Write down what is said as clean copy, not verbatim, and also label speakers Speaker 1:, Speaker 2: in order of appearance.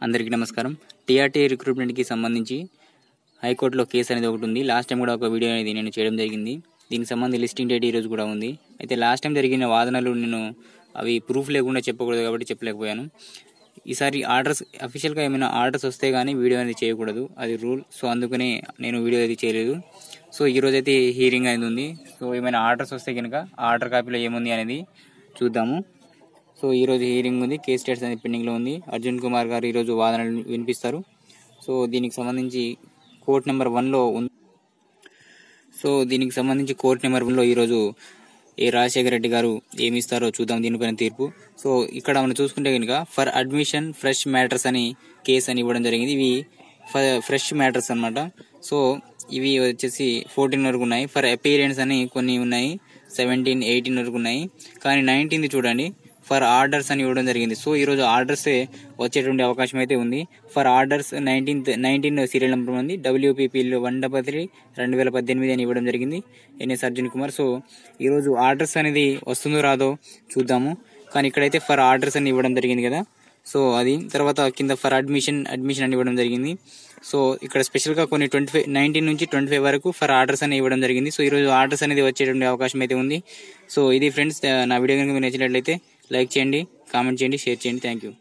Speaker 1: అందరికీ నమస్కారం. టీఆర్టీ రిక్రూట్మెంట్కి సంబంధించి హైకోర్టులో కేసు అనేది ఒకటి ఉంది. లాస్ట్ టైం కూడా ఒక వీడియో అనేది నేను చేయడం జరిగింది. దీనికి సంబంధించి లిస్టింగ్ డేట్ ఈరోజు కూడా ఉంది. అయితే లాస్ట్ టైం జరిగిన వాదనలు నేను అవి ప్రూఫ్ లేకుండా చెప్పకూడదు కాబట్టి చెప్పలేకపోయాను. ఈసారి ఆర్డర్స్ అఫీషియల్గా ఏమైనా ఆర్డర్స్ వస్తే కానీ వీడియో అనేది చేయకూడదు, అది రూల్. సో అందుకనే నేను వీడియో అనేది చేయలేదు. సో ఈరోజు అయితే హీరింగ్ అనేది ఉంది. సో ఏమైనా ఆర్డర్స్ వస్తే కనుక ఆర్డర్ కాపీలో ఏముంది అనేది చూద్దాము. సో ఈరోజు హీరింగ్ ఉంది. కేస్ స్టేట్స్ అనేది పెండింగ్లో ఉంది. అర్జున్ కుమార్ గారు ఈరోజు వాదనలు వినిపిస్తారు. సో దీనికి సంబంధించి కోర్ట్ నెంబర్ 1లో ఉంది. సో దీనికి సంబంధించి కోర్ట్ నెంబర్ 1లో ఈరోజు రాజశేఖర రెడ్డి గారు ఏమి ఇస్తారో చూద్దాం దీనిపైన తీర్పు. సో ఇక్కడ మనం చూసుకుంటే కనుక ఫర్ అడ్మిషన్ ఫ్రెష్ మ్యాటర్స్ అని కేసు అని ఇవ్వడం జరిగింది. ఇవి ఫ్రెష్ మ్యాటర్స్ అనమాట. సో ఇవి వచ్చేసి 14 వరకు ఉన్నాయి. ఫర్ అపీరెన్స్ అని కొన్ని ఉన్నాయి, 17, 18 వరకు ఉన్నాయి. కానీ 19th చూడండి, ఫర్ ఆర్డర్స్ అని ఇవ్వడం జరిగింది. సో ఈరోజు ఆర్డర్స్ వచ్చేటువంటి అవకాశం అయితే ఉంది. ఫర్ ఆర్డర్స్ 19 సీరియల్ నెంబర్ ఉంది. WPPL 1/3/2018 అని ఇవ్వడం జరిగింది. NS అర్జున్ కుమార్. సో ఈరోజు ఆర్డర్స్ అనేది వస్తుందో రాదో చూద్దాము. కానీ ఇక్కడైతే ఫర్ ఆర్డర్స్ అని ఇవ్వడం జరిగింది కదా. సో అది తర్వాత కింద ఫర్ అడ్మిషన్ అని ఇవ్వడం జరిగింది. సో ఇక్కడ స్పెషల్గా కొన్ని 19 నుంచి 25 వరకు ఫర్ ఆర్డర్స్ అని ఇవ్వడం జరిగింది. సో ఈరోజు ఆర్డర్స్ అనేది వచ్చేటువంటి అవకాశం అయితే ఉంది. సో ఇది ఫ్రెండ్స్, నా వీడియో కనుక మీరు నచ్చినట్లయితే లైక్ చేయండి, కామెంట్ చేయండి, షేర్ చేయండి. Thank you.